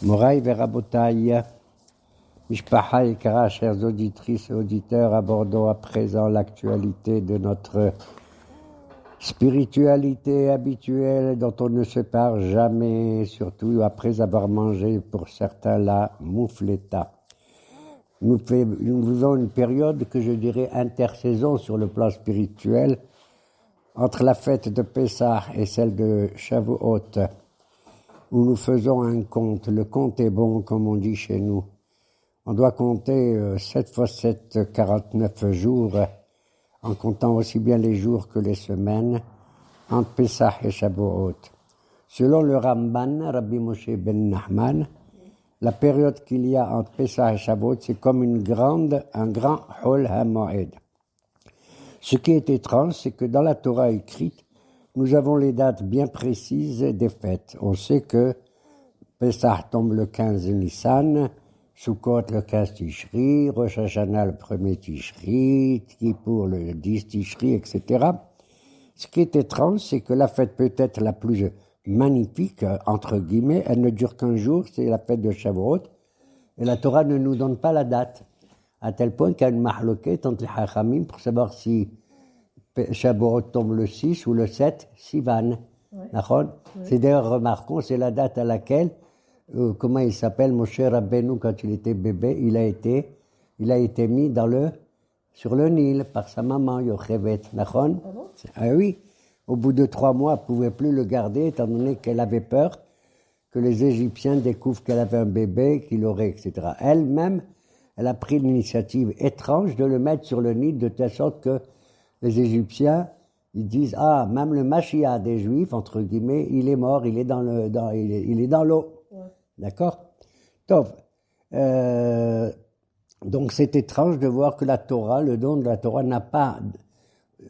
Moraï Verabotaï, Mishpaha Ikara, chères auditrices et auditeurs, abordons à présent l'actualité de notre spiritualité habituelle dont on ne se perd jamais, surtout après avoir mangé pour certains la moufleta. Nous vivons une période que je dirais intersaison sur le plan spirituel entre la fête de Pessah et celle de Shavuot, où nous faisons un compte. Le compte est bon, comme on dit chez nous. On doit compter 7 fois 7, 49 jours, en comptant aussi bien les jours que les semaines, entre Pessah et Shavuot. Selon le Ramban, Rabbi Moshe ben Nachman, la période qu'il y a entre Pessah et Shavuot, c'est comme un grand Hol HaMoed. Ce qui est étrange, c'est que dans la Torah écrite, nous avons les dates bien précises des fêtes. On sait que Pessah tombe le 15 Nissan, Sukkot le 15 Tishri, Rosh Hashanah le 1er Tishri, Kippour le 10 Tishri, etc. Ce qui est étrange, c'est que la fête peut être la plus magnifique, entre guillemets, elle ne dure qu'un jour, c'est la fête de Shavuot, et la Torah ne nous donne pas la date, à tel point qu'il y a une mahloquette entre les Chachamim pour savoir si Shavuot tombe le 6 ou le 7 Sivan. Ouais. C'est d'ailleurs, remarquons, c'est la date à laquelle, comment il s'appelle, Moshe Rabbeinu, quand il était bébé, il a été mis sur le Nil par sa maman, Yochevet. Ah oui, au bout de 3 mois, elle ne pouvait plus le garder, étant donné qu'elle avait peur que les Égyptiens découvrent qu'elle avait un bébé, qu'il aurait, etc. Elle-même, elle a pris l'initiative étrange de le mettre sur le Nil, de telle sorte que les Égyptiens, ils disent, ah, même le Mashiach des Juifs, entre guillemets, il est mort, il est dans l'eau. Ouais. D'accord? Tov. Donc c'est étrange de voir que la Torah, le don de la Torah n'a pas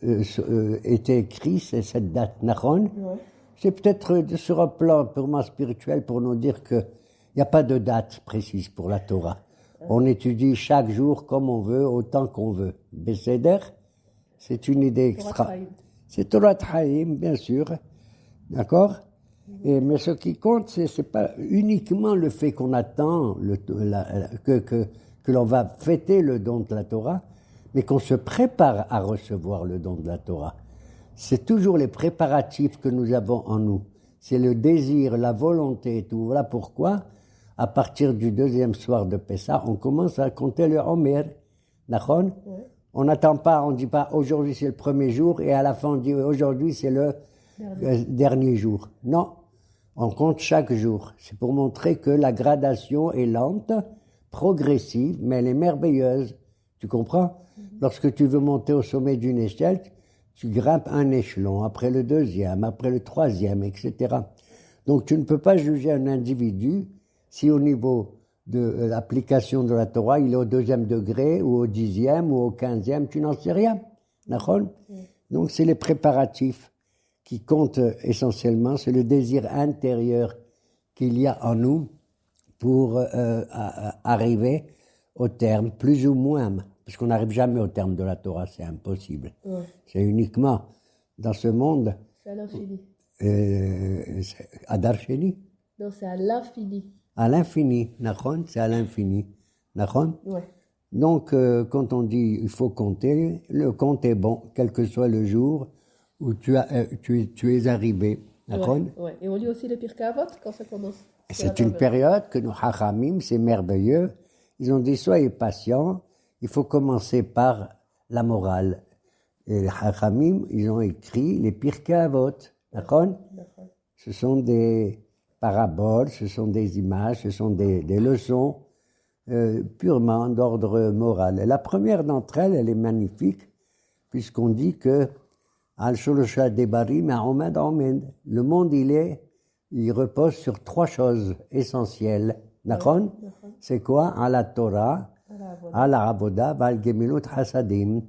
été écrit, c'est cette date, Nachon. Ouais. C'est peut-être sur un plan purement spirituel pour nous dire qu'il n'y a pas de date précise pour la Torah. Ouais. On étudie chaque jour comme on veut, autant qu'on veut. Besséder, c'est une idée extra. C'est Torah Haïm, bien sûr. D'accord? Mais ce qui compte, c'est pas uniquement le fait qu'on attend que l'on va fêter le don de la Torah, mais qu'on se prépare à recevoir le don de la Torah. C'est toujours les préparatifs que nous avons en nous. C'est le désir, la volonté et tout. Voilà pourquoi, à partir du 2e soir de Pessah, on commence à compter le Omer. D'accord? Ouais. On n'attend pas, on ne dit pas aujourd'hui c'est le 1er jour et à la fin on dit aujourd'hui c'est le dernier jour. Non, on compte chaque jour. C'est pour montrer que la gradation est lente, progressive, mais elle est merveilleuse. Tu comprends? Lorsque tu veux monter au sommet d'une échelle, tu grimpes un échelon, après le 2e, après le 3e, etc. Donc tu ne peux pas juger un individu si au niveau de l'application de la Torah, il est au 2e degré, ou au 10e, ou au 15e, tu n'en sais rien. D'accord? Donc c'est les préparatifs qui comptent essentiellement, c'est le désir intérieur qu'il y a en nous pour arriver au terme, plus ou moins, parce qu'on n'arrive jamais au terme de la Torah, c'est impossible. Ouais. C'est uniquement dans ce monde. C'est à l'infini. À Darsheni? Non, c'est à l'infini. À l'infini, Nachon, c'est à l'infini. Nachon? Ouais. Donc, quand on dit il faut compter, le compte est bon, quel que soit le jour où tu es arrivé. Nachon? Ouais. Et on lit aussi le Pirkei Avot quand ça commence. C'est une période que nos Chachamim, c'est merveilleux. Ils ont dit soyez patients, il faut commencer par la morale. Et les Chachamim, ils ont écrit les Pirkei Avot. Nachon? Ce sont des paraboles, ce sont des images, ce sont des leçons purement d'ordre moral. Et la première d'entre elles, elle est magnifique, puisqu'on dit que Al-Sholosha Debarim Ahomad Ahmed. Le monde, il repose sur 3 choses essentielles. D'accord? C'est quoi? À la Torah, à la Avoda, Val Gemilut Hasadim.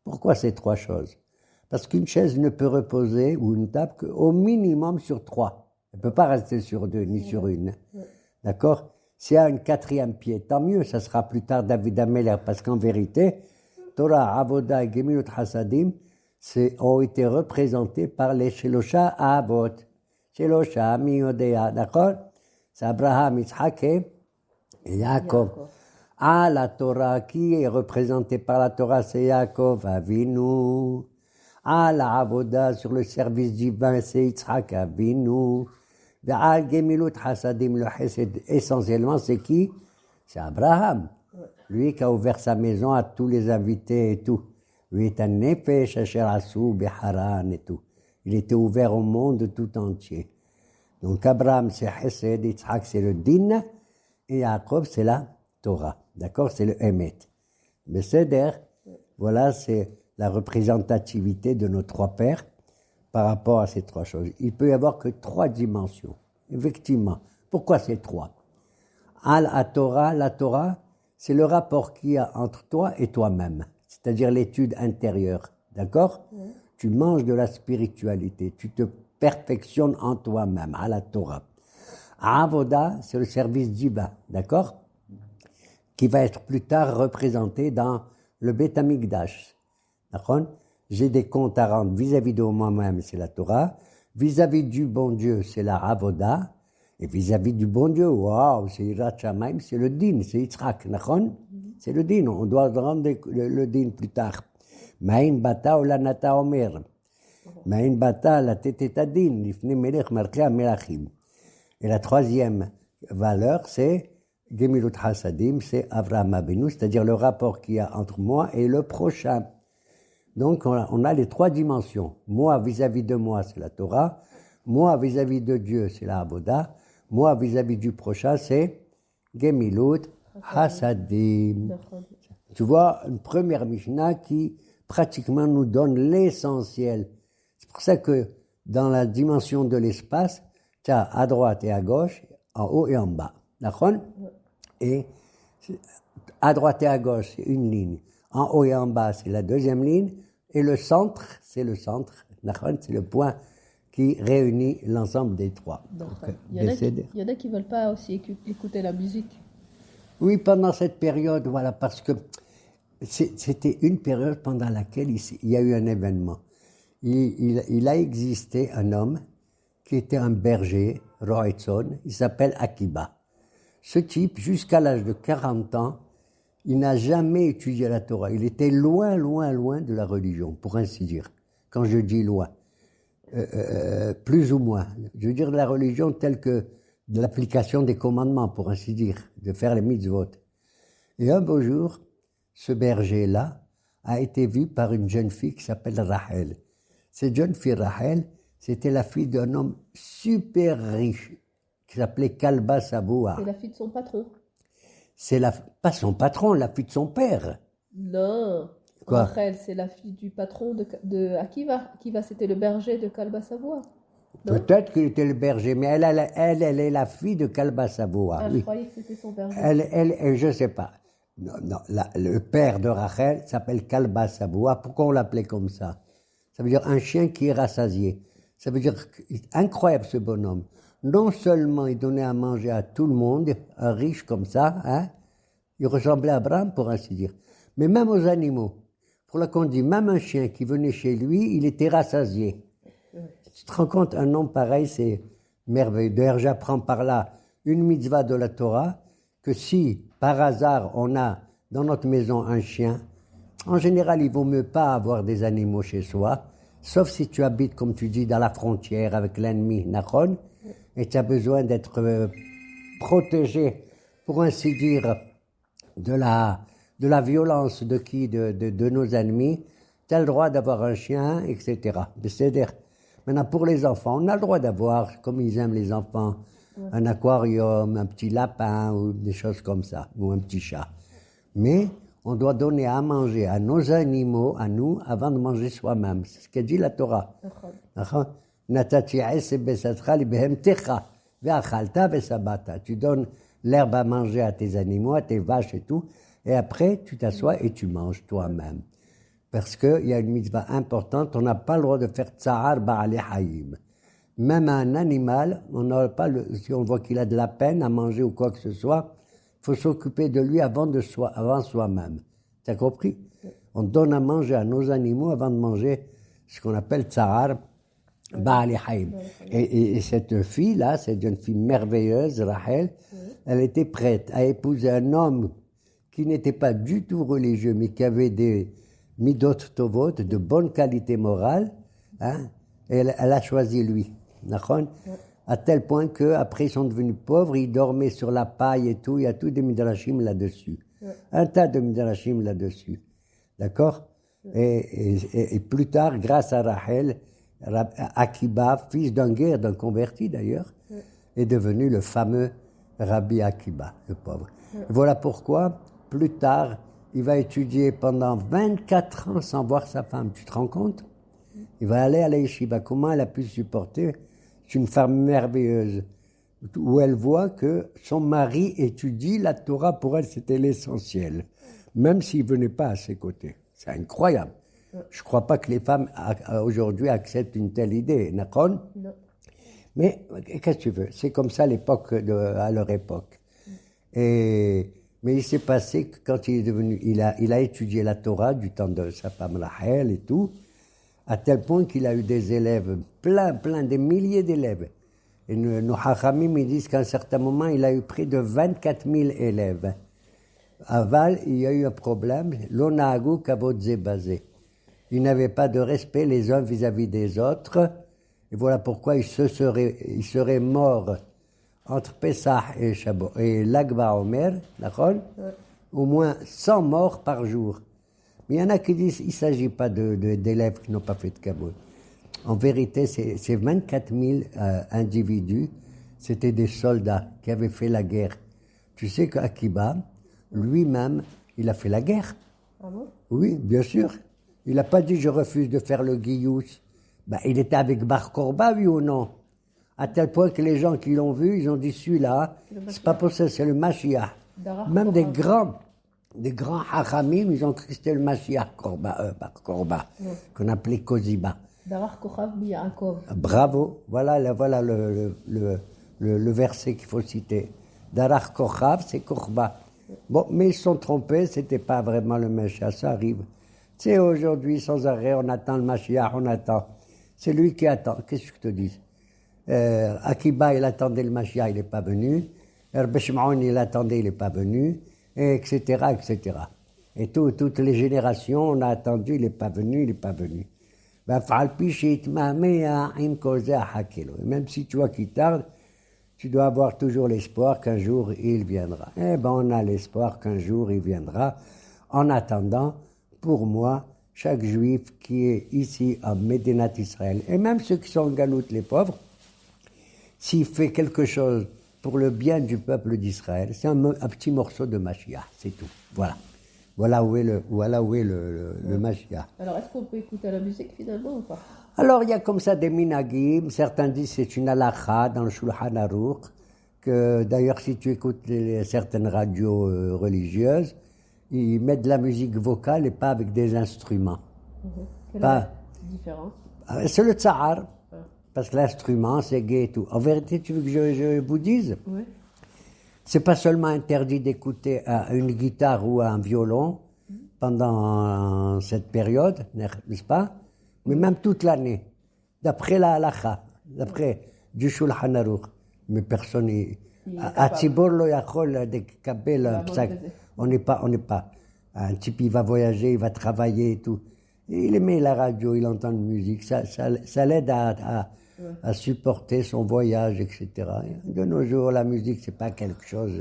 Pourquoi ces 3 choses? Parce qu'une chaise ne peut reposer, ou une table, qu'au minimum sur 3. Elle ne peut pas rester sur 2, ni sur une. D'accord? S'il y a un 4e pied, tant mieux, ça sera plus tard David Ameller, parce qu'en vérité, Torah, Avoda et Gemilut Hasadim ont été représentés par les Shelosha Avot. Shelosha, Miyodea, d'accord? C'est Abraham, Yitzhak et Yaakov. Ah, la Torah, qui est représentée par la Torah, c'est Yaakov Avinu. Ah, la Avoda, sur le service divin, c'est Yitzhak Avinu. Ah, Gemilut Hasadim, le Chesed, essentiellement, c'est qui? C'est Abraham. Lui qui a ouvert sa maison à tous les invités et tout. Lui est un Nefesh Asher Asu Beharan et tout. Il était ouvert au monde tout entier. Donc Abraham c'est Chesed, Yitzhak c'est le Din, et Yaakov c'est la Torah. D'accord? C'est le Emet. Mais Seder, voilà, c'est la représentativité de nos trois pères par rapport à ces trois choses. Il peut y avoir que trois dimensions. Effectivement. Pourquoi ces trois? La Torah, c'est le rapport qu'il y a entre toi et toi-même. C'est-à-dire l'étude intérieure. D'accord? Tu manges de la spiritualité. Tu te perfectionnes en toi-même, à la Torah. Avoda, c'est le service divin. D'accord? Qui va être plus tard représenté dans le Beth Amikdash. D'accord? J'ai des comptes à rendre vis-à-vis de moi-même, c'est la Torah. Vis-à-vis du bon Dieu, c'est la Avoda. Et vis-à-vis du bon Dieu, waouh, c'est Yirat Shamayim, c'est le Din, c'est Yitzhak, d'accord? C'est le Din, on doit rendre le Din plus tard. Ma'in bata ou la nata omer. Ma'in bata la teteta din, lifne melech markea melachim. Et la troisième valeur, c'est Gemilut Hasadim, c'est Avraham Avinu, c'est-à-dire le rapport qu'il y a entre moi et le prochain. Donc on a les trois dimensions. Moi vis-à-vis de moi, c'est la Torah. Moi vis-à-vis de Dieu, c'est la Avoda. Moi vis-à-vis du prochain, c'est Gemilut Hasadim. Tu vois, une première Mishnah qui pratiquement nous donne l'essentiel. C'est pour ça que dans la dimension de l'espace, tu as à droite et à gauche, en haut et en bas. D'accord? Et à droite et à gauche, c'est une ligne. En haut et en bas, c'est la deuxième ligne. Et le centre, c'est le centre. D'accord? C'est le point qui réunit l'ensemble des trois. Donc, il y en a qui ne veulent pas aussi écouter la musique. Oui, pendant cette période, voilà, parce que c'était une période pendant laquelle il y a eu un événement. Il a existé un homme qui était un berger, Roetzon, il s'appelle Akiba. Ce type, jusqu'à l'âge de 40 ans, il n'a jamais étudié la Torah. Il était loin, loin, loin de la religion, pour ainsi dire. Quand je dis loin, plus ou moins. Je veux dire de la religion telle que de l'application des commandements, pour ainsi dire, de faire les mitzvot. Et un beau jour, ce berger-là a été vu par une jeune fille qui s'appelle Rachel. Cette jeune fille Rachel, c'était la fille d'un homme super riche qui s'appelait Kalba Saboua. C'est la fille de son patron. C'est pas son patron, la fille de son père. Non. Quoi? Rachel, c'est la fille du patron de Akiva. Akiva, c'était le berger de Kalba Saboua. Peut-être qu'il était le berger, mais elle est la fille de Kalba Saboua. Ah, oui. je croyais que c'était son berger. Je sais pas. Non, le père de Rachel s'appelle Kalba Saboua. Pourquoi on l'appelait comme ça? Ça veut dire un chien qui est rassasié. Ça veut dire incroyable ce bonhomme. Non seulement il donnait à manger à tout le monde, un riche comme ça, hein, il ressemblait à Abraham pour ainsi dire, mais même aux animaux. Pour la qu'on dit, même un chien qui venait chez lui, il était rassasié. Tu te rends compte, un homme pareil, c'est merveilleux. D'ailleurs, j'apprends par là une mitzvah de la Torah, que si par hasard on a dans notre maison un chien, en général, il vaut mieux pas avoir des animaux chez soi, sauf si tu habites, comme tu dis, dans la frontière avec l'ennemi, Nachon, et tu as besoin d'être protégé, pour ainsi dire, de la violence de nos ennemis. Tu as le droit d'avoir un chien, etc. C'est-à-dire, maintenant, pour les enfants, on a le droit d'avoir, comme ils aiment les enfants, un aquarium, un petit lapin, ou des choses comme ça, ou un petit chat. Mais on doit donner à manger à nos animaux, à nous, avant de manger soi-même. C'est ce qu'a dit la Torah. Tu donnes l'herbe à manger à tes animaux, à tes vaches et tout, et après tu t'assois et tu manges toi-même. Parce qu'il y a une mitzvah importante, on n'a pas le droit de faire tsahar ba'alei hayim. Même un animal, on n'a pas si on voit qu'il a de la peine à manger ou quoi que ce soit, il faut s'occuper de lui avant soi-même. Tu as compris? On donne à manger à nos animaux avant de manger ce qu'on appelle tsahar Baal Haïm. Et cette fille-là, c'est une fille merveilleuse, Rachel, elle était prête à épouser un homme qui n'était pas du tout religieux, mais qui avait des midot tovot, de bonne qualité morale, hein, et elle a choisi lui. D'accord? À tel point qu'après ils sont devenus pauvres, ils dormaient sur la paille et tout, il y a tout des midrashim là-dessus. Un tas de midrashim là-dessus. D'accord? Et plus tard, grâce à Rachel, Akiba, fils d'un guerre, d'un converti d'ailleurs, est devenu le fameux Rabbi Akiba, le pauvre. Voilà pourquoi, plus tard, il va étudier pendant 24 ans sans voir sa femme. Tu te rends compte? Il va aller à la yeshiva. Comment elle a pu supporter? C'est une femme merveilleuse, où elle voit que son mari étudie la Torah. Pour elle, c'était l'essentiel, même s'il ne venait pas à ses côtés. C'est incroyable. Je ne crois pas que les femmes aujourd'hui acceptent une telle idée, Nakon? Non. Mais qu'est-ce que tu veux? C'est comme ça à leur époque. Mais il s'est passé que quand il est devenu, il a étudié la Torah du temps de sa femme Rachel et tout, à tel point qu'il a eu des élèves, plein, des milliers d'élèves. Et nos hachamim, ils disent qu'à un certain moment, il a eu près de 24 000 élèves. À Val, il y a eu un problème, l'onahagu kavod zebazé. Ils n'avaient pas de respect les uns vis-à-vis des autres. Et voilà pourquoi ils seraient morts entre Pessah et Shabbat et l'Akba Omer, d'accord? Au moins 100 morts par jour. Mais il y en a qui disent qu'il ne s'agit pas d'élèves qui n'ont pas fait de kabbalah. En vérité, ces 24 000 individus, c'était des soldats qui avaient fait la guerre. Tu sais qu'Akiba, lui-même, il a fait la guerre. Ah bon? Oui, bien sûr. Il n'a pas dit « je refuse de faire le guillous ». Ben, il était avec Bar Korba, oui ou non? À tel point que les gens qui l'ont vu, ils ont dit celui-là, c'est pas possible, c'est le Mashiach. Même des grands hachamim, ils ont cru que c'était le Mashiach Bar Korba, qu'on appelait Koziba. Darar Kochav Yaakov. Bravo, voilà le verset qu'il faut citer. Darar Kochav, c'est Korba. Bon, mais ils se sont trompés, c'était pas vraiment le Mashiach, ça arrive. Tu sais, aujourd'hui, sans arrêt, on attend le Mashiach, on attend. C'est lui qui attend. Qu'est-ce que je te dis? Akiba, il attendait le Mashiach, il n'est pas venu. Rabbi Shimon, il attendait, il n'est pas venu. Etc., etc. Et toutes les générations, on a attendu, il n'est pas venu, il n'est pas venu. Même si tu vois qu'il tarde, tu dois avoir toujours l'espoir qu'un jour il viendra. Eh bien, on a l'espoir qu'un jour il viendra. En attendant, pour moi, chaque juif qui est ici à Médinat Israël, et même ceux qui sont en Galoute, les pauvres, s'il fait quelque chose pour le bien du peuple d'Israël, c'est un petit morceau de Mashiach, c'est tout. Voilà. Voilà où est le Mashiach. Alors, est-ce qu'on peut écouter la musique finalement ou pas? Alors, il y a comme ça des minagim. Certains disent que c'est une halakha dans le Shulchan Aruch, que d'ailleurs, si tu écoutes certaines radios religieuses, ils mettent de la musique vocale et pas avec des instruments. Quelle est la différence? C'est le tsahar, parce que l'instrument, c'est gai et tout. En vérité, tu veux que je vous dise? Oui. C'est pas seulement interdit d'écouter une guitare ou un violon pendant cette période, n'est-ce pas? Mais même toute l'année, d'après la halakha, d'après du Shulchan Aruch. Mais personne à Tzibor lo yachol dekabel un psak. On n'est pas. Un type, il va voyager, il va travailler et tout. Et il aimait la radio, il entend la musique. Ça l'aide à supporter son voyage, etc. De nos jours, la musique, c'est pas quelque chose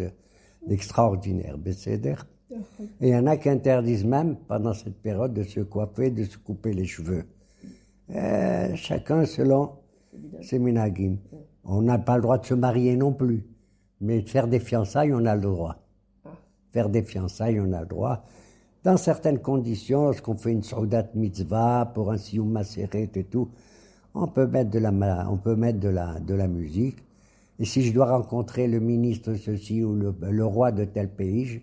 d'extraordinaire. Et il y en a qui interdisent même, pendant cette période, de se coiffer, de se couper les cheveux. Chacun selon ses minagim. On n'a pas le droit de se marier non plus. Mais de faire des fiançailles, on a le droit. Faire des fiançailles, on a le droit. Dans certaines conditions, lorsqu'on fait une saudat mitzvah, pour un siyum maseret et tout, on peut mettre de la musique. Et si je dois rencontrer le ministre ceci ou le roi de tel pays,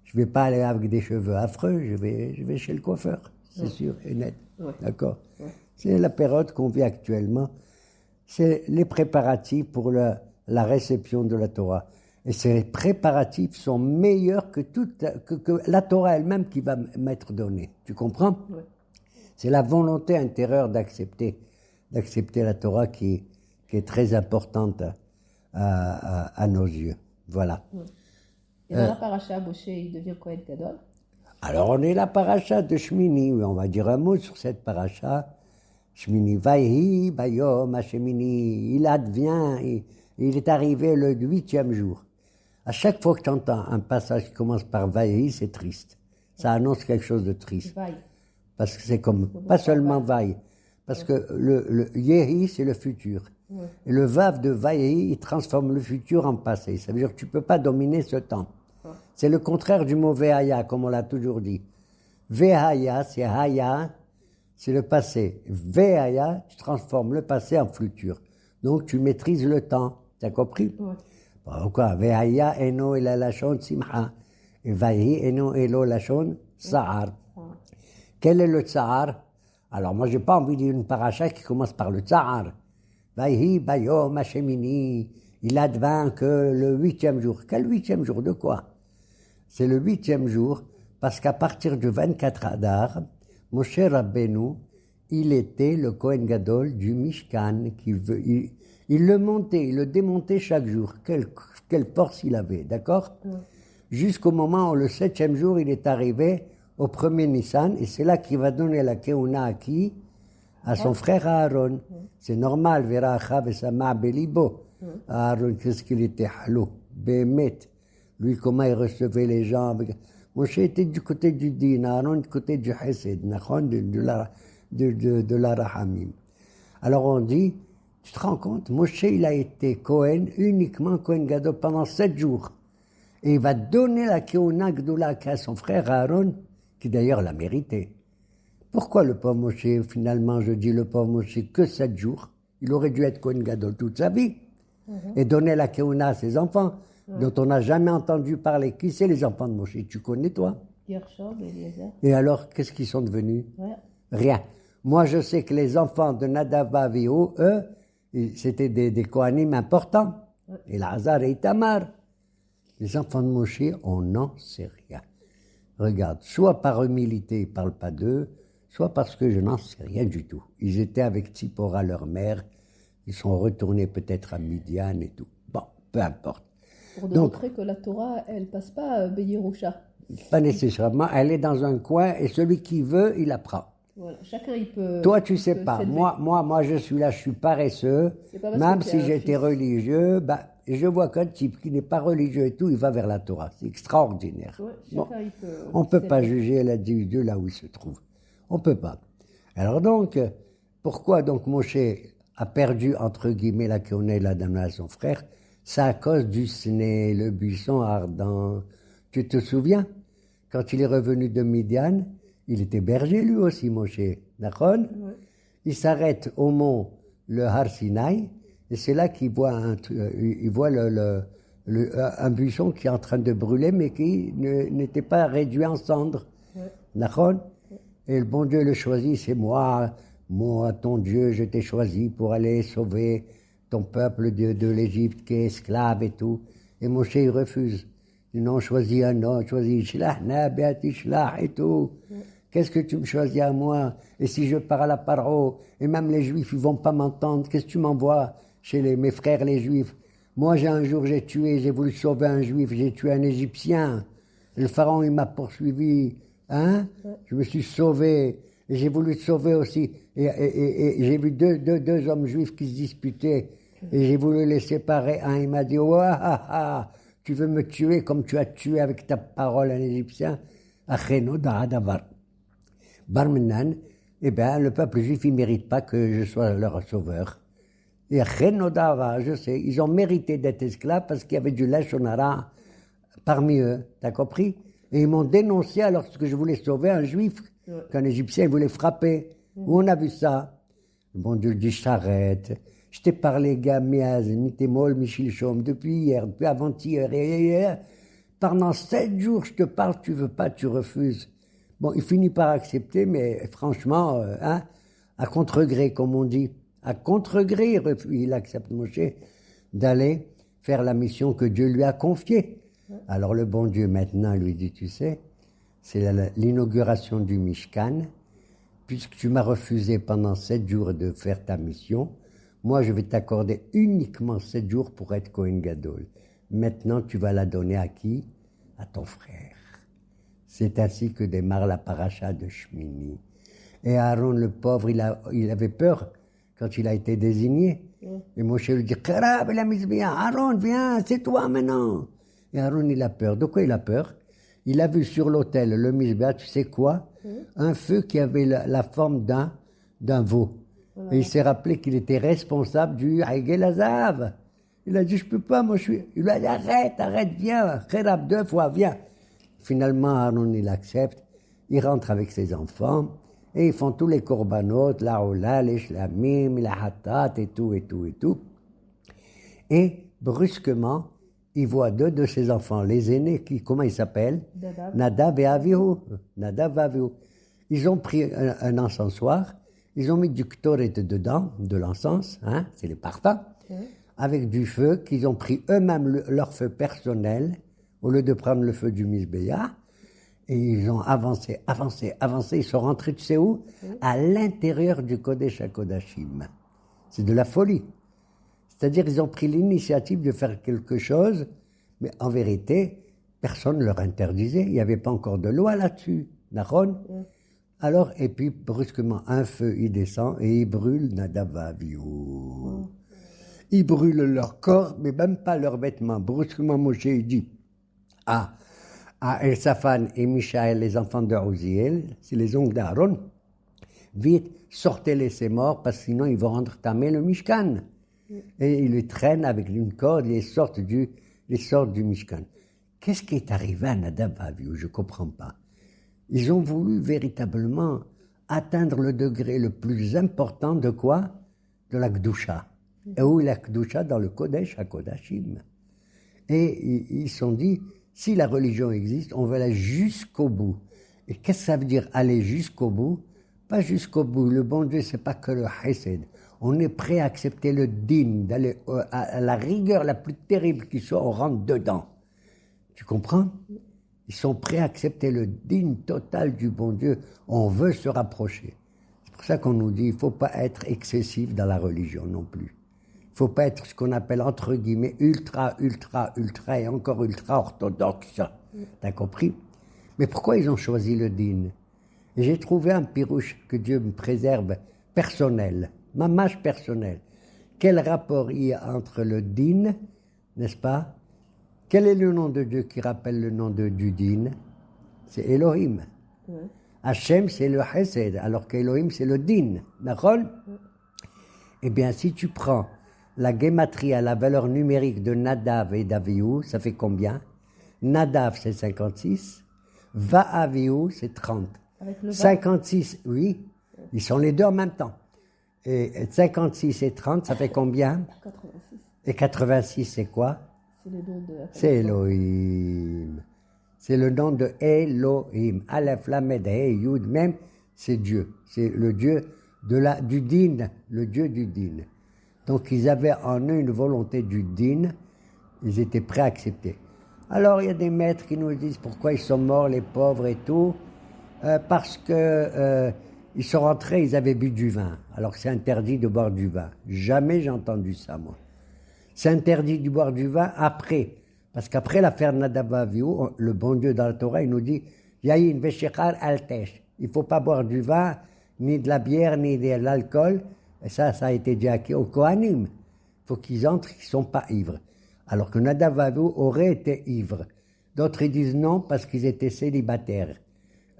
je ne vais pas aller avec des cheveux affreux, je vais chez le coiffeur, c'est sûr et net. Ouais. D'accord. Ouais. C'est la période qu'on vit actuellement. C'est les préparatifs pour la réception de la Torah. Et ces préparatifs sont meilleurs que la Torah elle-même qui va m'être donnée. Tu comprends? Ouais. C'est la volonté intérieure d'accepter d'accepter la Torah qui est très importante à nos yeux. Voilà. Et dans la paracha, Moshe, il devient Kohen Gadol. Alors on est la paracha de Shmini, oui, on va dire un mot sur cette paracha. Shmini, Vayhi, Bayom, Hashemini, il advient, il est arrivé le 8e jour. À chaque fois que tu entends un passage qui commence par Vayhi, c'est triste. Ça annonce quelque chose de triste. Vaille. Parce que c'est comme, pas seulement Vaille, parce que le Yehi, c'est le futur. Ouais. Et le Vav de Vayehi, il transforme le futur en passé. Ça veut dire que tu ne peux pas dominer ce temps. Ouais. C'est le contraire du mot Vehaya, comme on l'a toujours dit. Vehaya, c'est Haya, c'est le passé. Vehaya, tu transformes le passé en futur. Donc tu maîtrises le temps. Tu as compris? Ouais. Pourquoi? Vehaya eno ela lashon simha. Et Vayehi eno elo lashon sa'ar. Ouais. Quel est le tsar? Alors moi, j'ai pas envie de dire une paracha qui commence par le tsar. Vayhi bayom hashemini. Il advint que le 8e jour. Quel 8e jour? De quoi? C'est le 8e jour, parce qu'à partir du 24 Adar, Moshe Rabbeinu, il était le Kohen Gadol du Mishkan. Il le montait, il le démontait chaque jour. Quelle force il avait, d'accord? Jusqu'au moment où le 7e jour, il est arrivé au premier Nissan, et c'est là qu'il va donner la Keuna à qui? À son frère Aaron. C'est normal, Vera Achav et Sama Belibo. Aaron, qu'est-ce qu'il était halou, Bémet. Lui, comment il recevait les gens. Moshe était du côté du din, Aaron du côté du Hesed, de la Rahamim. Alors on dit, tu te rends compte, Moshe, il a été Kohen, uniquement Kohen Gadol pendant 7 jours. Et il va donner la Keuna Gdoula à son frère Aaron, qui d'ailleurs l'a mérité. Pourquoi le pauvre Moshe, finalement, je dis le pauvre Moshe, que 7 jours? Il aurait dû être Kohen Gadol toute sa vie. Et donner la Keuna à ses enfants, dont on n'a jamais entendu parler. Qui c'est les enfants de Moshe? Tu connais, toi? Gershom, Eliezer. Et alors, qu'est-ce qu'ils sont devenus? Ouais. Rien. Moi, je sais que les enfants de Nadav et Avihu, eux, c'était des Kohanim importants. Et Lazar et Itamar. Les enfants de Moshe, on n'en sait rien. Regarde, soit par humilité, ils ne parlent pas d'eux, soit parce que je n'en sais rien du tout. Ils étaient avec Tzipora, leur mère, ils sont retournés peut-être à Midian et tout. Bon, peu importe. Pour démontrer que la Torah, elle passe pas Beyerusha. Pas nécessairement, elle est dans un coin et celui qui veut, il apprend. Voilà. Chacun, il peut. Toi, tu sais peut pas. s'élever. Moi, je suis là, je suis paresseux. C'est pas parce Même que t'es si un j'étais fils. religieux, je vois qu'un type qui n'est pas religieux et tout, il va vers la Torah. C'est extraordinaire. Ouais, Bon. chacun, il peut. On ne peut pas s'élever. juger l'individu là où il se trouve. On ne peut pas. Alors donc, pourquoi donc Moshe a perdu, entre guillemets, la Keuna et la donna à son frère? C'est à cause du Sné, le buisson ardent. Tu te souviens? Quand il est revenu de Midian, il était berger lui aussi, Moshe. D'accord? Ouais. Il s'arrête au mont, le Har Sinai, et c'est là qu'il voit il voit un buisson qui est en train de brûler, mais qui n'était pas réduit en cendres. Ouais. D'accord? Et le bon Dieu le choisit, c'est moi, ton Dieu, je t'ai choisi pour aller sauver ton peuple de l'Égypte qui est esclave et tout. Et Moshe, il refuse. Il dit non, choisis un autre, choisis Shlachna, Beati Shlach et tout. Qu'est-ce que tu me choisis à moi? Et si je parle à Paro, et même les Juifs, ils vont pas m'entendre, qu'est-ce que tu m'envoies chez mes frères les Juifs? Moi, j'ai voulu sauver un Juif, j'ai tué un Égyptien. Le pharaon, il m'a poursuivi. Hein? Je me suis sauvé. Et j'ai voulu te sauver aussi. Et j'ai vu deux hommes juifs qui se disputaient. Et j'ai voulu les séparer. Un, il m'a dit, ouah, tu veux me tuer comme tu as tué avec ta parole un Égyptien? Acheno da'adavar. Barmenan, eh bien, le peuple juif, il ne mérite pas que je sois leur sauveur. Et acheno da'adavar, je sais, ils ont mérité d'être esclaves parce qu'il y avait du lashon hara parmi eux. T'as compris? Et ils m'ont dénoncé alors que je voulais sauver un juif, qu'un Égyptien voulait frapper. Où on a vu ça? Le bon Dieu dit, je t'arrête. Je t'ai parlé, Gamiaz, Mitémol, Michilchom, depuis hier, depuis avant-hier, et hier. Pendant 7 jours, je te parle, tu veux pas, tu refuses. Bon, il finit par accepter, mais franchement, à contre-gré, comme on dit. À contre-gré, il accepte Moshe d'aller faire la mission que Dieu lui a confiée. Alors le bon Dieu maintenant lui dit, tu sais, c'est l'inauguration du Mishkan, puisque tu m'as refusé pendant 7 jours de faire ta mission, moi je vais t'accorder uniquement 7 jours pour être Kohen Gadol. Maintenant, tu vas la donner à qui? À ton frère. C'est ainsi que démarre la paracha de Shmini. Et Aaron, le pauvre, il avait peur quand il a été désigné. Et Moshe lui dit, Karab, la misbia, Aaron, viens, c'est toi maintenant. Et Aaron, il a peur. De quoi il a peur? Il a vu sur l'autel, le misbia, tu sais quoi? Un feu qui avait la forme d'un veau. Et il s'est rappelé qu'il était responsable du Haïgel Azav. Il a dit, je peux pas, moi je suis... Il lui a dit, arrête, viens, Karab 2 fois, viens. Finalement, Aaron, il accepte. Il rentre avec ses enfants. Et ils font tous les korbanot, la ola, les shlamim, la hatat, et tout. Et brusquement, il voit 2 de ses enfants, les aînés, comment ils s'appellent? Nadab et Avihu. Ils ont pris un encensoir, ils ont mis du ktoret dedans, de l'encens, hein, c'est les parfums, avec du feu qu'ils ont pris eux-mêmes leur feu personnel, au lieu de prendre le feu du misbéa. Et ils ont avancé, ils sont rentrés, tu sais où? À l'intérieur du Kodesh HaKodashim. C'est de la folie. C'est-à-dire, ils ont pris l'initiative de faire quelque chose, mais en vérité, personne ne leur interdisait. Il n'y avait pas encore de loi là-dessus. Nahon? Alors, et puis, brusquement, un feu, il descend et il brûle Nadav Avihu. Ils brûlent leur corps, mais même pas leurs vêtements. Brusquement, Moshe, il dit, à Elsafan et Michaël, les enfants de Uziel, c'est les oncles d'Aaron, vite, sortez-les ces morts, parce que sinon ils vont rendre tamé le Mishkan. Et ils les traînent avec une corde, ils sortent du Mishkan. Qu'est-ce qui est arrivé à Nadav Avihu? Je ne comprends pas. Ils ont voulu véritablement atteindre le degré le plus important de quoi? De la Kdusha. Et où est la Kdusha? Dans le Kodesh HaKodashim. Et ils se sont dit, si la religion existe, on va aller jusqu'au bout. Et qu'est-ce que ça veut dire aller jusqu'au bout? Pas jusqu'au bout. Le bon Dieu, c'est pas que le chesed. On est prêt à accepter le din, d'aller à la rigueur la plus terrible qui soit, on rentre dedans. Tu comprends? Ils sont prêts à accepter le din total du bon Dieu. On veut se rapprocher. C'est pour ça qu'on nous dit, il ne faut pas être excessif dans la religion non plus. Il ne faut pas être ce qu'on appelle, entre guillemets, ultra et encore ultra orthodoxe. T'as compris? Mais pourquoi ils ont choisi le din? Et j'ai trouvé un pirouche, que Dieu me préserve, personnel, mamache personnel. Quel rapport il y a entre le din, n'est-ce pas? Quel est le nom de Dieu qui rappelle le nom du din? C'est Elohim. Hachem, c'est le chesed, alors qu'Elohim, c'est le din. D'accord? Eh bien, si tu prends la gématrie, la valeur numérique de Nadav et d'Avihu, ça fait combien? Nadav, c'est 56. Va'avihu, c'est 30. 56, oui, ils sont les deux en même temps. Et 56 et 30, ça fait combien? 86. Et 86, c'est quoi? C'est le nom de... C'est Elohim. C'est le nom de Elohim. Aleph, Lamed, He, Yud, même, c'est Dieu. C'est le Dieu du din, le Dieu du din. Donc, ils avaient en eux une volonté du din, ils étaient prêts à accepter. Alors, il y a des maîtres qui nous disent pourquoi ils sont morts, les pauvres et tout, parce que ils sont rentrés, ils avaient bu du vin, alors que c'est interdit de boire du vin. Jamais j'ai entendu ça, moi. C'est interdit de boire du vin après, parce qu'après l'affaire Nadav Avihu, le bon Dieu dans la Torah, il nous dit Yayin veshechar altesh. Il ne faut pas boire du vin, ni de la bière, ni de l'alcool. Et ça a été dit aux Kohanim. Il faut qu'ils entrent, qu'ils ne sont pas ivres. Alors que Nadav Avihu aurait été ivre. D'autres ils disent non parce qu'ils étaient célibataires.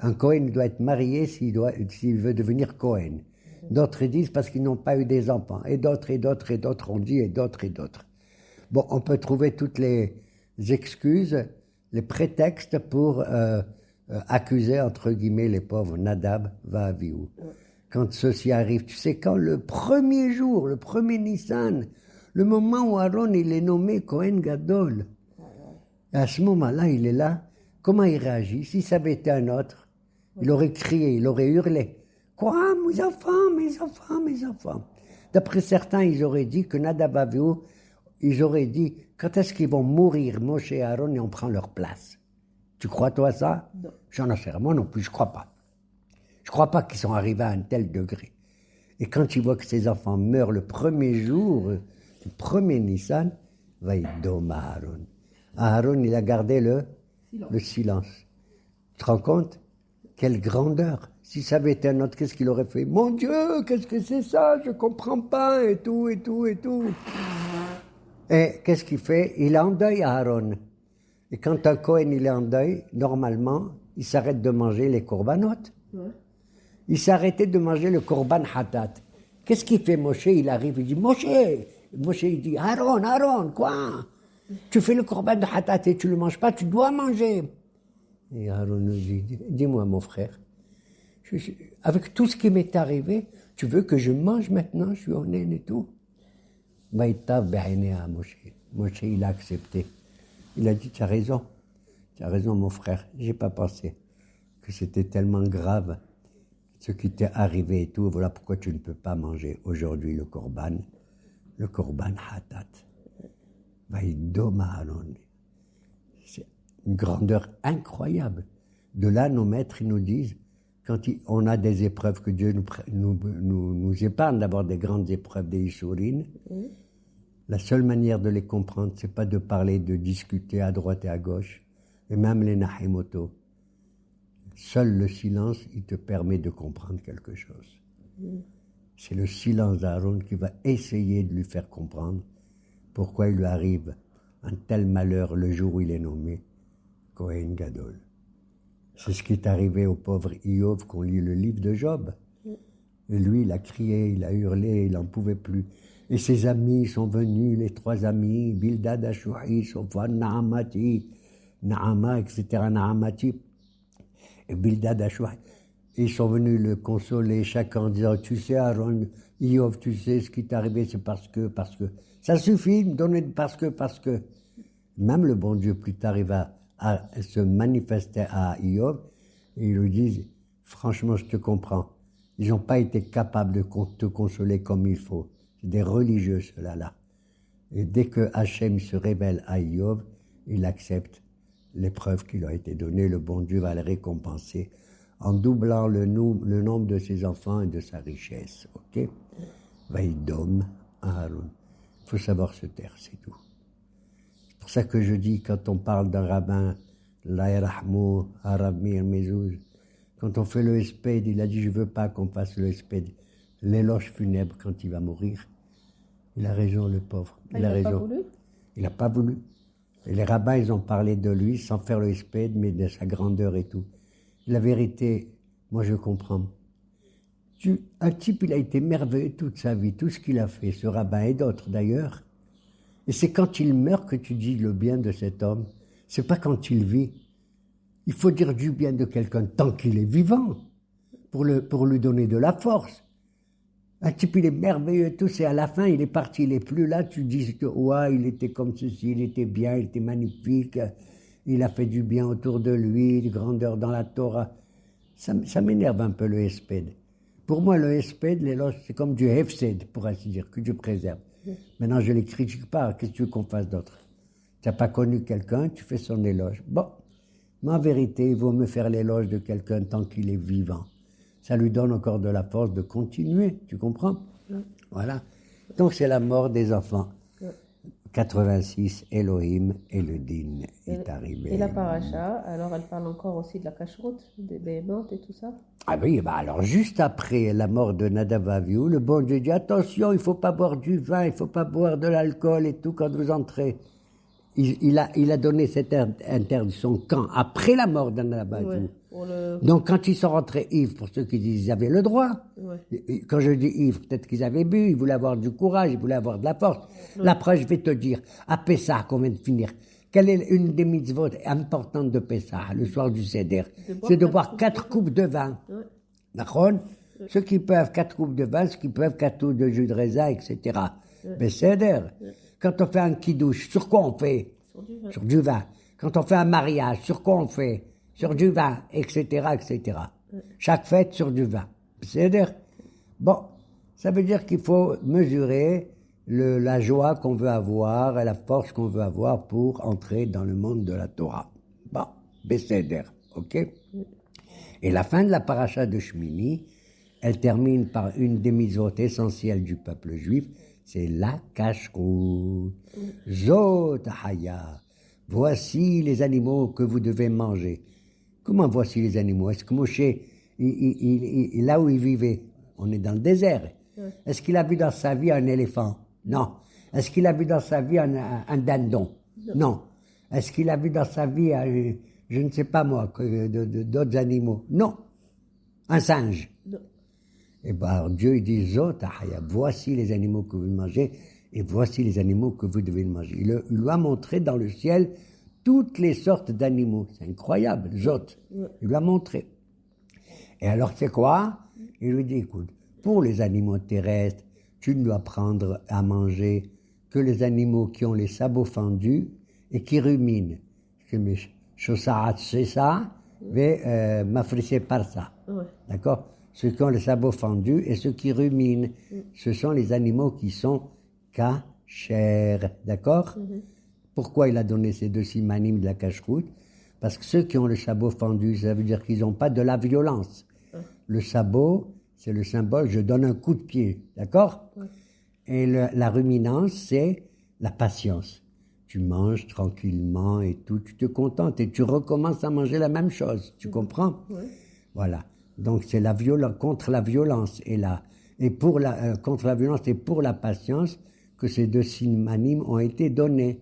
Un Kohen doit être marié s'il veut devenir Kohen. D'autres disent parce qu'ils n'ont pas eu des enfants. Et d'autres ont dit, et d'autres. Bon, on peut trouver toutes les excuses, les prétextes pour accuser, entre guillemets, les pauvres Nadav Avihu. Quand ceci arrive, tu sais, quand le premier jour, le premier Nissan, le moment où Aaron il est nommé Kohen Gadol, et à ce moment-là, il est là, comment il réagit? Si ça avait été un autre, il aurait crié, il aurait hurlé. Quoi, mes enfants? D'après certains, ils auraient dit que Nadav Avihu, ils auraient dit, quand est-ce qu'ils vont mourir, Moshe et Aaron, et on prend leur place? Tu crois, toi, ça? Non. J'en ai fait, moi non plus, je crois pas. Je ne crois pas qu'ils sont arrivés à un tel degré. Et quand il voit que ses enfants meurent le premier jour, le premier Nissan, va y dom Aaron. Aaron, il a gardé le silence. Tu te rends compte? Quelle grandeur! Si ça avait été un autre, qu'est-ce qu'il aurait fait? Mon Dieu, qu'est-ce que c'est ça? Je comprends pas, et tout, et tout, et tout. Et qu'est-ce qu'il fait? Il est en deuil, Aaron. Et quand un Cohen il est en deuil, normalement, il s'arrête de manger les corbanotes. Ouais. Il s'est arrêté de manger le korban hatat. Qu'est-ce qu'il fait Moshe? Il arrive, il dit Moshe, il dit Aaron, quoi? Tu fais le korban de hatat et tu le manges pas, tu dois manger. Et Aaron lui dit, dis-moi mon frère, avec tout ce qui m'est arrivé, tu veux que je mange maintenant, je suis honnête et tout. Moshe, il a accepté. Il a dit, tu as raison mon frère, j'ai pas pensé que c'était tellement grave ce qui t'est arrivé et tout, voilà pourquoi tu ne peux pas manger aujourd'hui le korban hatat. C'est une grandeur incroyable. De là, nos maîtres nous disent, quand on a des épreuves, que Dieu nous épargne d'avoir des grandes épreuves, des issourines, la seule manière de les comprendre, c'est pas de parler, de discuter à droite et à gauche, et même les nahimoto. Seul le silence, il te permet de comprendre quelque chose. C'est le silence d'Aaron qui va essayer de lui faire comprendre pourquoi il lui arrive un tel malheur le jour où il est nommé Kohen Gadol. C'est ce qui est arrivé au pauvre Iov qu'on lit le livre de Job. Et lui, il a crié, il a hurlé, il n'en pouvait plus. Et ses amis sont venus, les trois amis, Bildad Ashouhi, Sofan, Naamati, Naama, etc., Naamati, et Bildad Ashouhi. Ils sont venus le consoler, chacun en disant, tu sais Aaron, Iov, tu sais ce qui t'est arrivé, c'est parce que. Ça suffit de me donner parce que. Même le bon Dieu, plus tard, il va se manifester à Iov, et ils lui disent, franchement, je te comprends. Ils n'ont pas été capables de te consoler comme il faut. C'est des religieux, ceux-là. Et dès que Hachem se révèle à Iov, il accepte l'épreuve qui lui a été donnée. Le bon Dieu va le récompenser en doublant le nombre de ses enfants et de sa richesse. Ok? Vaïdom Aaron. Il faut savoir se taire, c'est tout. C'est pour ça que je dis, quand on parle d'un rabbin, Laïrahmou, Arabmir, Mezouz, quand on fait le hesped, il a dit, je ne veux pas qu'on fasse le hesped, l'éloge funèbre quand il va mourir. Il a raison, le pauvre. Il a raison. Il n'a pas voulu. Et les rabbins, ils ont parlé de lui sans faire le hesped, mais de sa grandeur et tout. La vérité, moi je comprends. Un type, il a été merveilleux toute sa vie, tout ce qu'il a fait, ce rabbin et d'autres d'ailleurs. Et c'est quand il meurt que tu dis le bien de cet homme. C'est pas quand il vit. Il faut dire du bien de quelqu'un tant qu'il est vivant, pour lui donner de la force. Un type, il est merveilleux et tout, c'est à la fin, il est parti, il est plus là, tu dis que, ouais, il était comme ceci, il était bien, il était magnifique, il a fait du bien autour de lui, de grandeur dans la Torah. Ça m'énerve un peu le hesped. Pour moi, le hesped, l'éloge, c'est comme du hefsed, pour ainsi dire, que Dieu préserve. Maintenant, je ne les critique pas, qu'est-ce que tu veux qu'on fasse d'autre? Tu n'as pas connu quelqu'un, tu fais son éloge. Bon, mais en vérité, il vaut me faire l'éloge de quelqu'un tant qu'il est vivant. Ça lui donne encore de la force de continuer, tu comprends? Voilà. Donc c'est la mort des enfants. 86, Elohim et le din est arrivé. Et la paracha, alors elle parle encore aussi de la cacheroute, des béhémotes et tout ça? Ah oui, bah alors juste après la mort de Nadav Avihu, le bon Dieu dit, attention, il ne faut pas boire du vin, il ne faut pas boire de l'alcool et tout quand vous entrez. Il a donné cette interdiction quand? Après la mort de Nadav Avihu. Donc quand ils sont rentrés ivres, pour ceux qui disent qu'ils avaient le droit, quand je dis ivres, peut-être qu'ils avaient bu, ils voulaient avoir du courage, ils voulaient avoir de la force. La preuve, je vais te dire, à Pessah, qu'on vient de finir, quelle est une des mitzvot importantes de Pessah, le soir du Seder? C'est de boire 4 coupes de vin. D'accord? Ceux qui peuvent 4 coupes de vin, ceux qui peuvent 4 coupes de jus de raisin, etc. Mais Seder, quand on fait un kidouche, sur quoi on fait? Sur du vin. Quand on fait un mariage, sur quoi on fait? Sur du vin, etc., etc. Chaque fête sur du vin. C'est-à-dire, bon, ça veut dire qu'il faut mesurer la joie qu'on veut avoir et la force qu'on veut avoir pour entrer dans le monde de la Torah. Bon, Besséder, ok? Et la fin de la paracha de Shmini, elle termine par une des mitzvot essentielles du peuple juif, c'est la kashrut. Zot haya. Voici les animaux que vous devez manger. Comment voici les animaux? Est-ce que Moshe, là où il vivait, on est dans le désert. Est-ce qu'il a vu dans sa vie un éléphant? Non. Est-ce qu'il a vu dans sa vie un dindon? Non. Est-ce qu'il a vu dans sa vie, je ne sais pas moi, d'autres animaux? Non. Un singe? Non. Et bien alors Dieu il dit, Zot haya, voici les animaux que vous mangez et voici les animaux que vous devez manger. Il lui a montré dans le ciel toutes les sortes d'animaux. C'est incroyable, Zot. Il lui a montré. Et alors c'est quoi? Il lui dit, écoute, pour les animaux terrestres, tu ne dois prendre à manger que les animaux qui ont les sabots fendus et qui ruminent. Shosa'at c'est ça, mais mafrissé par ça. D'accord? Ceux qui ont les sabots fendus et ceux qui ruminent, ce sont les animaux qui sont kasher. D'accord? Pourquoi il a donné ces deux simanim de la kashrut? Parce que ceux qui ont le sabot fendu, ça veut dire qu'ils n'ont pas de la violence. Le sabot, c'est le symbole, je donne un coup de pied. D'accord? Et la ruminance, c'est la patience. Tu manges tranquillement et tout, tu te contentes et tu recommences à manger la même chose. Tu comprends? Voilà. Donc c'est la violence, contre la violence contre la violence et pour la patience que ces deux simanim ont été donnés.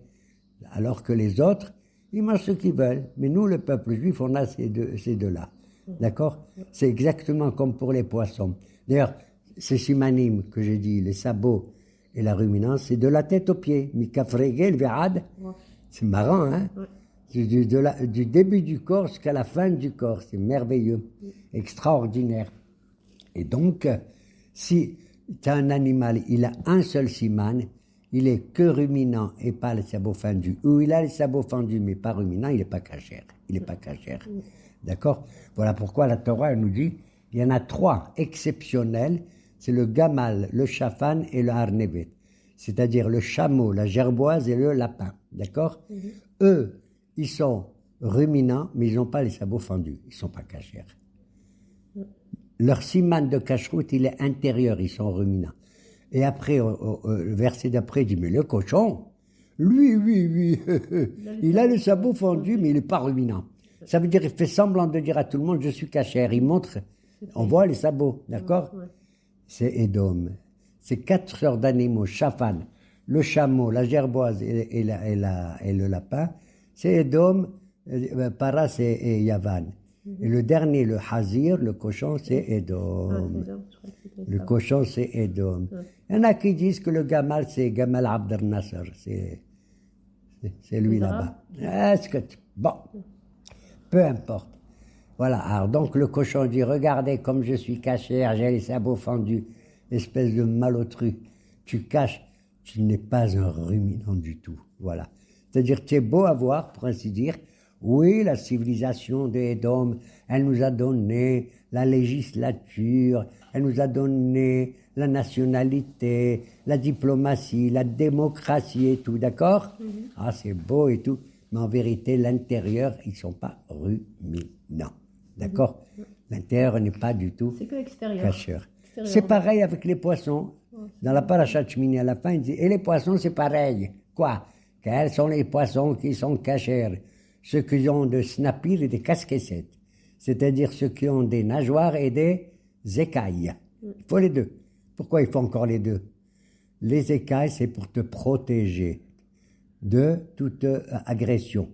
Alors que les autres, ils mangent ce qu'ils veulent. Mais nous, le peuple juif, on a ces deux-là. D'accord? C'est exactement comme pour les poissons. D'ailleurs, ces simanim que j'ai dit, les sabots et la ruminance, c'est de la tête aux pieds. Mikafregel ve'ad. C'est marrant, hein? Du début du corps jusqu'à la fin du corps. C'est merveilleux, extraordinaire. Et donc, si tu as un animal, il a un seul siman, il est que ruminant et pas les sabots fendus, ou il a les sabots fendus mais pas ruminant, il n'est pas cachère. Il n'est pas cachère. D'accord? Voilà pourquoi la Torah elle nous dit, il y en a 3 exceptionnels, c'est le gamal, le shafan et le harnevet. C'est-à-dire le chameau, la gerboise et le lapin. D'accord? Eux, ils sont ruminants, mais ils n'ont pas les sabots fendus. Ils ne sont pas cachères. Leur siman de kashrut, il est intérieur, ils sont ruminants. Et après, le verset d'après, il dit, mais le cochon, lui, il a le sabot fendu, mais il n'est pas ruminant. Ça veut dire, il fait semblant de dire à tout le monde, je suis cachère. Il montre, on voit les sabots, d'accord? C'est Édom. C'est 4 sortes d'animaux, Shafan, le chameau, la gerboise et le lapin. C'est Édom, Paras et Yavan. Et le dernier, le Hazir, le cochon, c'est Édom. Le cochon, c'est Édom. Il y en a qui disent que le Gamal, c'est Gamal Abd Nasser. C'est lui là-bas. Bon, peu importe. Voilà, alors donc le cochon dit, regardez comme je suis cachère, j'ai les sabots fendus, espèce de malotru. Tu caches, tu n'es pas un ruminant du tout. Voilà. C'est-à-dire, tu es beau à voir, pour ainsi dire. Oui, la civilisation des Édom, elle nous a donné la législature, elle nous a donné la nationalité, la diplomatie, la démocratie et tout, d'accord? Ah, c'est beau et tout, mais en vérité, l'intérieur, ils ne sont pas ruminants, d'accord? L'intérieur n'est pas du tout cacheur. C'est pareil avec les poissons. Dans la paracha de Shmini, à la fin, il dit, et les poissons, c'est pareil. Quoi? Quels sont les poissons qui sont cachers? Ceux qui ont des snapir et des casquettes. C'est-à-dire ceux qui ont des nageoires et des écailles. Il faut les deux. Pourquoi il faut encore les deux? Les écailles, c'est pour te protéger de toute agression.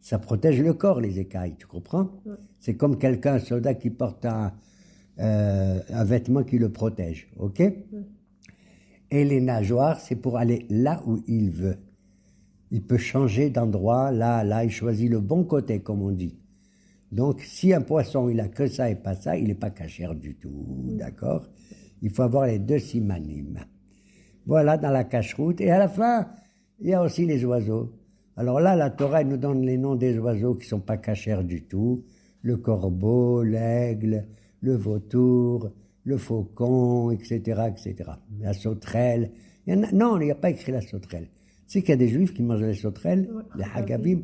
Ça protège le corps, les écailles, tu comprends? C'est comme un soldat qui porte un vêtement qui le protège, ok? Et les nageoires, c'est pour aller là où il veut. Il peut changer d'endroit, là, il choisit le bon côté, comme on dit. Donc, si un poisson, il a que ça et pas ça, il n'est pas cachère du tout, d'accord? Il faut avoir les deux simanim. Voilà, dans la cacheroute. Et à la fin, il y a aussi les oiseaux. Alors là, la Torah nous donne les noms des oiseaux qui ne sont pas cachères du tout. Le corbeau, l'aigle, le vautour, le faucon, etc., etc. La sauterelle. Non, il n'y a pas écrit la sauterelle. C'est qu'il y a des juifs qui mangent les sauterelles, les hagabim.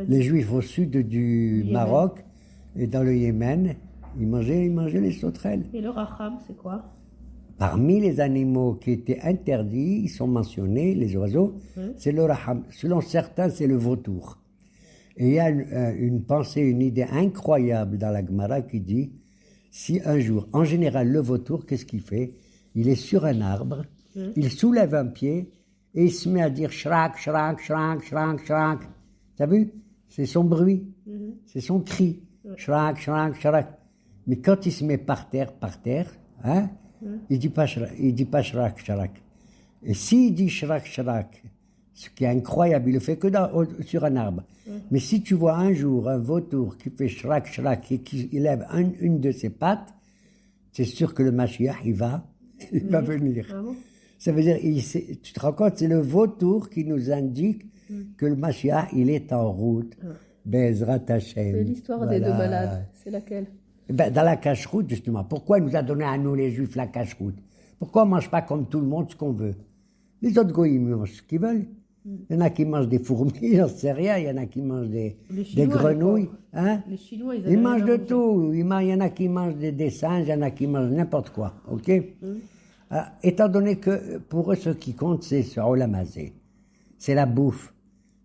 Les juifs au sud du Maroc et dans le Yémen, Ils mangeaient les sauterelles. Et le racham, c'est quoi? Parmi les animaux qui étaient interdits, ils sont mentionnés, les oiseaux, c'est le raham. Selon certains, c'est le vautour. Et il y a une pensée, une idée incroyable dans la Gemara qui dit, si un jour, en général, le vautour, qu'est-ce qu'il fait? Il est sur un arbre, il soulève un pied et il se met à dire shrak, shrak, shrak, shrak, shrak. T'as vu? C'est son bruit, c'est son cri. Shrak, shrak, shrak. Mais quand il se met par terre, hein, il dit pas shrak, shrak. Et s'il dit shrak, shrak, ce qui est incroyable, il le fait que sur un arbre. Mais si tu vois un jour un vautour qui fait shrak, shrak et qui lève une de ses pattes, c'est sûr que le Mashiach, il va venir. Ah bon? Ça veut dire, tu te rends compte, c'est le vautour qui nous indique que le Mashiach, il est en route. Bezrat Hashem. C'est l'histoire des deux malades. C'est laquelle? Ben, dans la cache-route, justement. Pourquoi il nous a donné à nous, les Juifs, la cache-route? Pourquoi on ne mange pas comme tout le monde ce qu'on veut? Les autres goïms mangent ce qu'ils veulent. Il y en a qui mangent des fourmis, j'en sais rien. Il y en a qui mangent des grenouilles. Hein? Les Chinois, Ils mangent de tout. Il y en a qui mangent des singes, il y en a qui mangent n'importe quoi. Ok? Étant donné que pour eux, ce qui compte, c'est ce olamazé. C'est la bouffe.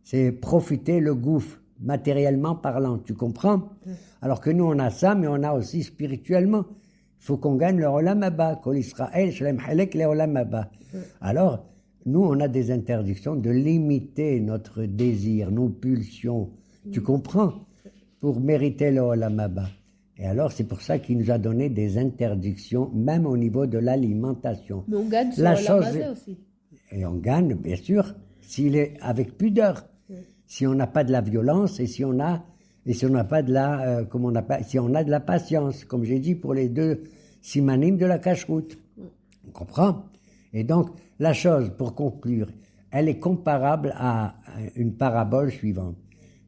C'est profiter le gouffre, matériellement parlant. Tu comprends? Alors que nous, on a ça, mais on a aussi spirituellement. Il faut qu'on gagne le olam haba. Kol Israël, shalem halek le olam haba. Alors, nous, on a des interdictions de limiter notre désir, nos pulsions. Tu comprends? Pour mériter le olam haba. Et alors, c'est pour ça qu'il nous a donné des interdictions, même au niveau de l'alimentation. Mais on gagne sur l'amazé aussi. Et on gagne, bien sûr, s'il est avec pudeur. Si on n'a pas de la violence et si on n'a pas de la, si on a de la patience, comme j'ai dit pour les deux simanim de la cache-route. On comprend? Et donc, la chose, pour conclure, elle est comparable à une parabole suivante.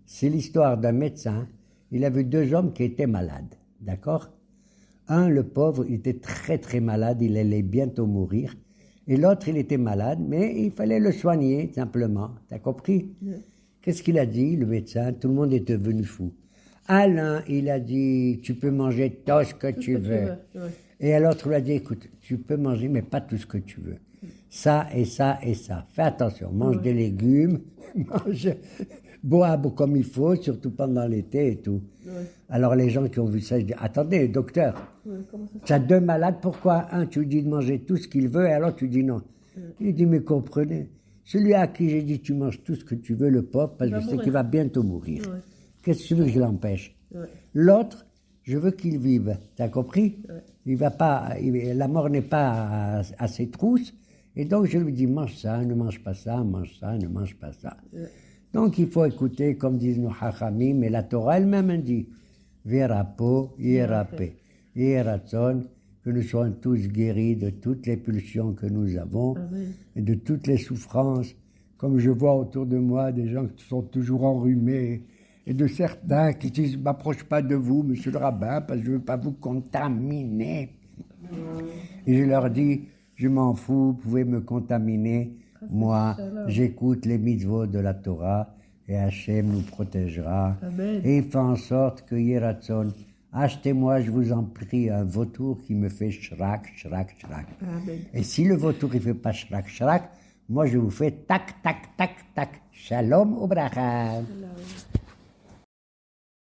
C'est l'histoire d'un médecin. Il a vu deux hommes qui étaient malades. D'accord? Un, le pauvre, il était très très malade, il allait bientôt mourir. Et l'autre, il était malade, mais il fallait le soigner, simplement. T'as compris? Qu'est-ce qu'il a dit, le médecin? Tout le monde est devenu fou. À l'un, il a dit, tu peux manger tout ce que tu veux. Et à l'autre, il a dit, écoute, tu peux manger, mais pas tout ce que tu veux. Ça et ça et ça. Fais attention, mange des légumes, bois comme il faut, surtout pendant l'été et tout. Alors les gens qui ont vu ça, ils disent, attendez, docteur, tu as deux malades, pourquoi un, tu lui dis de manger tout ce qu'il veut, et alors tu dis non. Il dit, mais comprenez, celui à qui j'ai dit, tu manges tout ce que tu veux, le pauvre, parce que je sais qu'il va bientôt mourir. Qu'est-ce que tu veux que je l'empêche? L'autre, je veux qu'il vive, tu as compris? Il va pas, la mort n'est pas à ses trousses, et donc je lui dis, mange ça, ne mange pas ça, mange ça, ne mange pas ça. Donc il faut écouter, comme disent nos hachamim, mais la Torah elle-même dit, Verapo, Yerape, Yeratzon, que nous soyons tous guéris de toutes les pulsions que nous avons, et de toutes les souffrances, comme je vois autour de moi des gens qui sont toujours enrhumés, et de certains qui disent, ne m'approche pas de vous, monsieur le rabbin, parce que je ne veux pas vous contaminer. Et je leur dis, je m'en fous, vous pouvez me contaminer. Moi, j'écoute les mitzvot de la Torah et Hachem nous protégera. Et il fait en sorte que Yeratzon, achetez-moi, je vous en prie, un vautour qui me fait shrak, shrak, shrak. Et si le vautour ne fait pas shrak, shrak, moi je vous fais tac, tac, tac, tac. Shalom ou bracha.